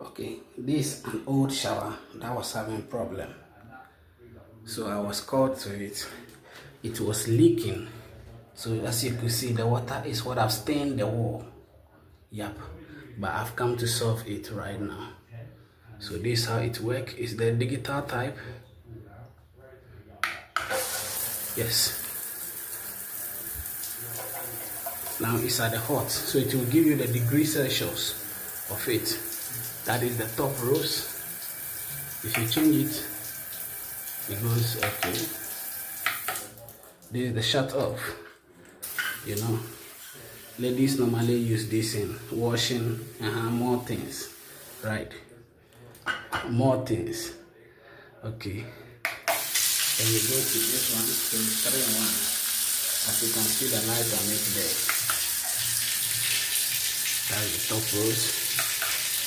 Okay, this is an old shower that was having problem. So I was called to it. It was leaking. So as you could see, the water is what have stained the wall. Yep. But I've come to solve it right now. So this is how it works. It's the digital type. Yes. Now it's at the hot. So it will give you the degrees Celsius of it. That is the top rows. If you change it, it goes okay. This is the shut off. You know, ladies normally use this in washing and more things, right? More things. Okay. Then we go to this one, so it's 3 in 1. As you can see, the light on it there. That's the top rows.